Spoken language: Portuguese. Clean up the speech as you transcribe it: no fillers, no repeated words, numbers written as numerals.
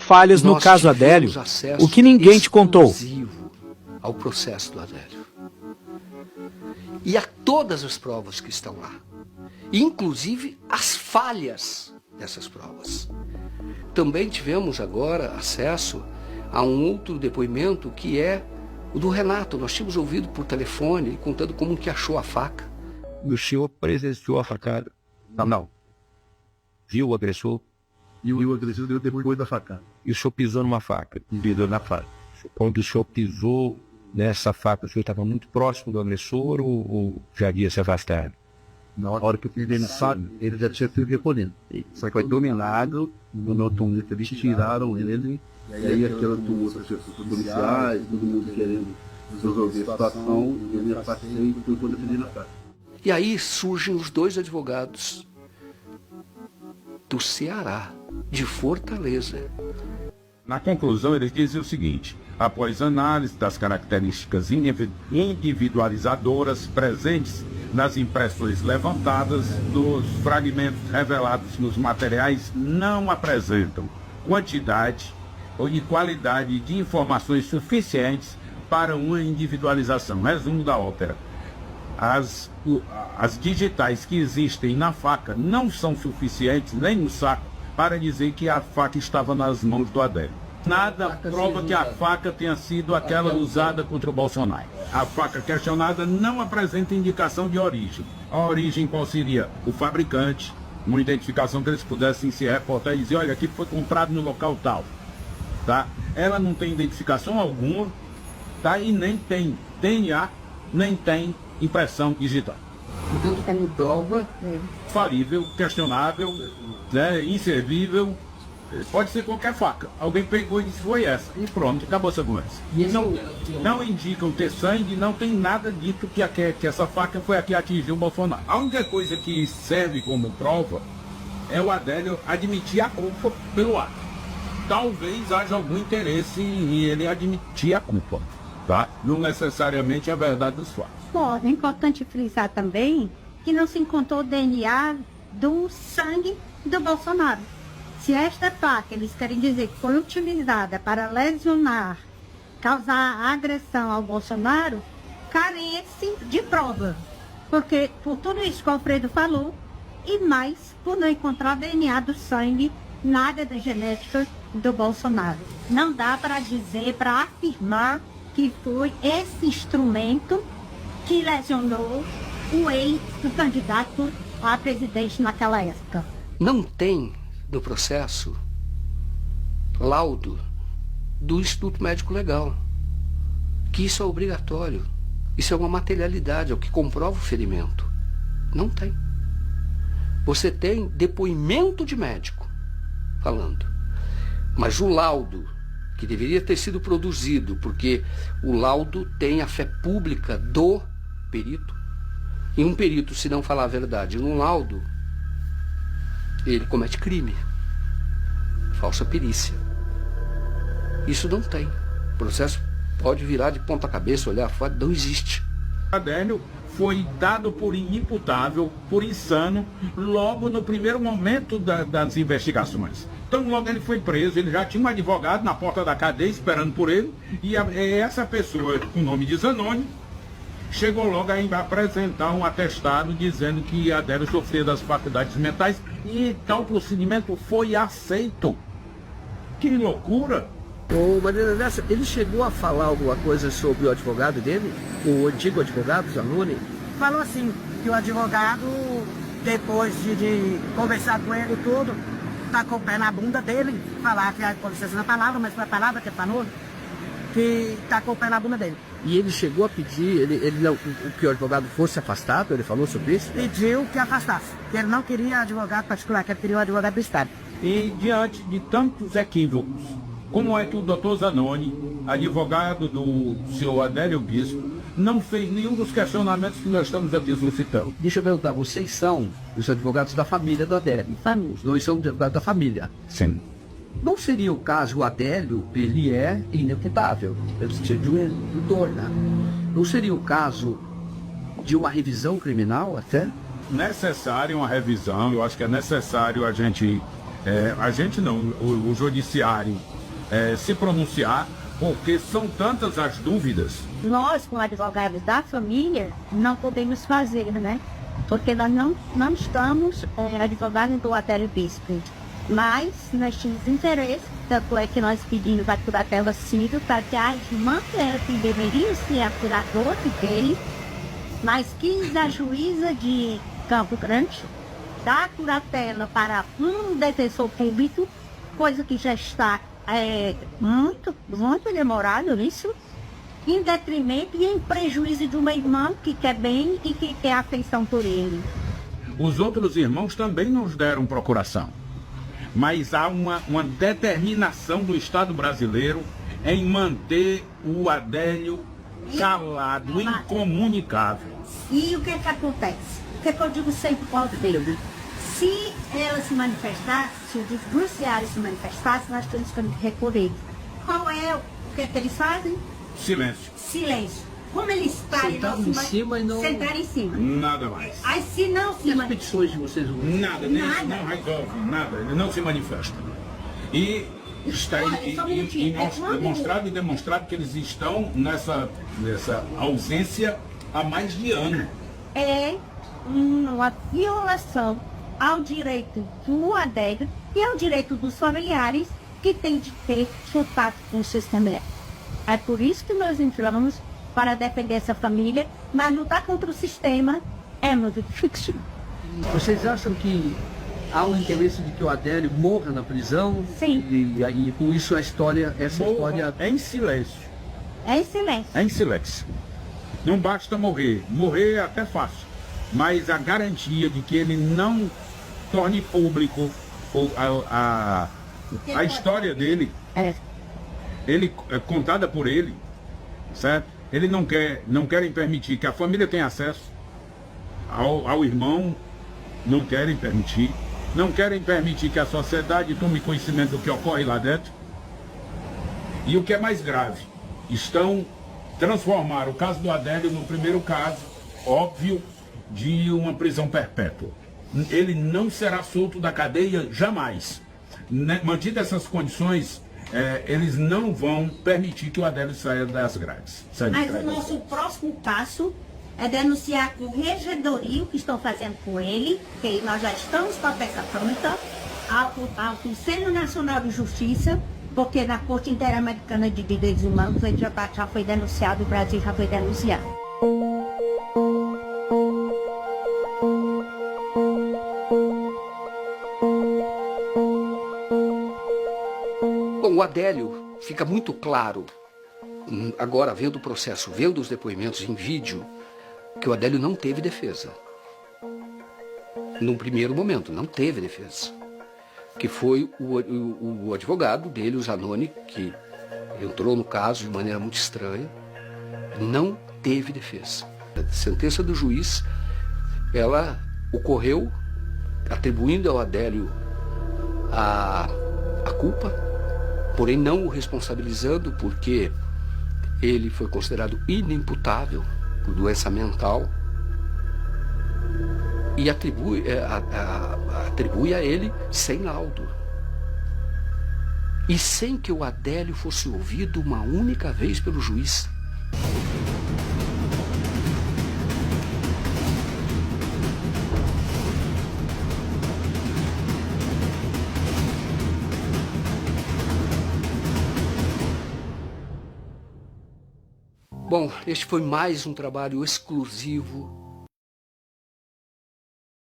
falhas no caso Adélio, o que ninguém te contou. Ao processo do Adélio. E a todas as provas que estão lá. Inclusive as falhas dessas provas. Também tivemos agora acesso a um outro depoimento que é o do Renato. Nós tínhamos ouvido por telefone, ele contando como que achou a faca. O senhor presenciou a facada? Não. Viu o agressor? E o agressor deu depois da facada. E o senhor pisou numa faca? Pisou na faca. Quando o senhor pisou nessa faca, o senhor estava muito próximo do agressor ou já ia se afastar? Na hora que eu pisei na faca, ele já tinha sido recolhendo. Só que foi dominado, no meu turno, eles tiraram ele, e aí aquela turma, os policiais, todo mundo querendo resolver a situação, e eu me afastei e fui quando eu pisei na faca. E aí surgem os dois advogados do Ceará, de Fortaleza. Na conclusão, eles dizem o seguinte: após análise das características individualizadoras presentes nas impressões levantadas, dos fragmentos revelados nos materiais não apresentam quantidade e qualidade de informações suficientes para uma individualização. Resumo da ópera: as digitais que existem na faca não são suficientes, nem no saco, para dizer que a faca estava nas mãos do Adélio. Nada prova que a faca tenha sido aquela usada contra o Bolsonaro. A faca questionada não apresenta indicação de origem. A origem qual seria? O fabricante, uma identificação que eles pudessem se reportar e dizer: olha, aqui foi comprado no local tal. Tá? Ela não tem identificação alguma, tá? E nem tem DNA, nem tem impressão digital. Portanto, como prova, falível, questionável, né, inservível, pode ser qualquer faca. Alguém pegou e disse: foi essa. E pronto, acabou essa conversa. Não indicam ter sangue, não tem nada dito que essa faca foi a que atingiu o Bolsonaro. A única coisa que serve como prova é o Adélio admitir a culpa pelo ato. Talvez haja algum interesse em ele admitir a culpa, tá? Não necessariamente a verdade dos fatos. Bom, é importante frisar também que não se encontrou DNA do sangue do Bolsonaro. Se esta faca, eles querem dizer que foi utilizada para lesionar, causar agressão ao Bolsonaro, carece de prova. Porque por tudo isso que o Alfredo falou, e mais por não encontrar DNA do sangue na área da genética do Bolsonaro. Não dá para dizer, para afirmar que foi esse instrumento que lesionou o candidato a presidente naquela época. Não tem no processo laudo do Instituto Médico Legal, que isso é obrigatório. Isso é uma materialidade, é o que comprova o ferimento. Não tem. Você tem depoimento de médico falando, mas o laudo que deveria ter sido produzido, porque o laudo tem a fé pública do perito. E um perito, se não falar a verdade num laudo, ele comete crime. Falsa perícia. Isso não tem. O processo pode virar de ponta cabeça, olhar fora, não existe. Adélio foi dado por inimputável, por insano, logo no primeiro momento das investigações. Então, logo ele foi preso, ele já tinha um advogado na porta da cadeia esperando por ele, e essa pessoa, com o nome de Zanoni, chegou logo a apresentar um atestado dizendo que Adélio sofria das faculdades mentais, e tal procedimento foi aceito. Que loucura! Ô, Maria Nessa, ele chegou a falar alguma coisa sobre o advogado dele? O antigo advogado, Zanoni? Falou assim, que o advogado, depois de conversar com ele e tudo, tacou o pé na bunda dele, falar que, com licença na palavra, mas foi a palavra que ele falou, que tacou o pé na bunda dele. E ele chegou a pedir que o advogado fosse afastado? Ele falou sobre isso? Pediu que afastasse, que ele não queria advogado particular, que ele queria o advogado do Estado. E diante de tantos equívocos, como é que o doutor Zanoni, advogado do senhor Adélio Bispo, não fez nenhum dos questionamentos que nós estamos aqui solicitando? Deixa eu perguntar, vocês são os advogados da família do Adélio? Os dois são advogados da família? Sim. Não seria o caso, o Adélio, ele é inimputável, ele precisa de um indutor, né? Não seria o caso de uma revisão criminal até? Necessário uma revisão, eu acho que é necessário o judiciário se pronunciar, porque são tantas as dúvidas. Nós, como advogados da família, não podemos fazer, né? Porque nós não estamos advogados do Adélio Bispo. Mas nós tínhamos interesse, tanto é que nós pedimos a curatela civil para que a irmã dela, que deveria ser a curadora dele, mas quis a juíza de Campo Grande dar a curatela para um defensor público, coisa que já está muito demorado isso, em detrimento e em prejuízo de uma irmã que quer bem e que quer afeição por ele. Os outros irmãos também nos deram procuração. Mas há uma determinação do Estado brasileiro em manter o Adélio calado, incomunicável. E o que acontece? O que eu digo sempre para o Deus? Se ela se manifestasse, se o judiciário se manifestasse, nós temos que recorrer. Qual é o que eles fazem? Silêncio. Silêncio. Como ele está Sentar em cima e não... sentar em cima. Nada mais. Aí se não se E as petições de vocês? Nada, nem não resolve, nada. Ele não se manifesta. E está demonstrado que eles estão nessa ausência há mais de ano. É uma violação ao direito do Adélio e ao direito dos familiares que tem de ter contato com o sistema. É por isso que nós entramos para defender essa família, mas lutar contra o sistema é muito difícil. Vocês acham que há um interesse de que o Adélio morra na prisão? Sim. E com isso essa história... É em silêncio. É em silêncio. É em silêncio. Não basta morrer. Morrer é até fácil. Mas a garantia de que ele não torne público a história dele, contada por ele, certo? Ele não querem permitir que a família tenha acesso ao irmão, não querem permitir que a sociedade tome conhecimento do que ocorre lá dentro. E o que é mais grave, estão transformar o caso do Adélio no primeiro caso, óbvio, de uma prisão perpétua. Ele não será solto da cadeia jamais. Mantidas essas condições, eles não vão permitir que o Adélio saia das grades. Mas o nosso próximo passo é denunciar com o regedorio que estão fazendo com ele, que nós já estamos com a peça pronta, ao Conselho Nacional de Justiça, porque na Corte Interamericana de Direitos Humanos ele já foi denunciado, o Brasil já foi denunciado. Bom, o Adélio, fica muito claro, agora vendo o processo, vendo os depoimentos em vídeo, que o Adélio não teve defesa. Num primeiro momento, não teve defesa. Que foi o advogado dele, o Zanoni, que entrou no caso de maneira muito estranha, não teve defesa. A sentença do juiz, ela ocorreu atribuindo ao Adélio a culpa, porém não o responsabilizando, porque ele foi considerado inimputável por doença mental, e atribui a ele sem laudo. E sem que o Adélio fosse ouvido uma única vez pelo juiz. Bom, este foi mais um trabalho exclusivo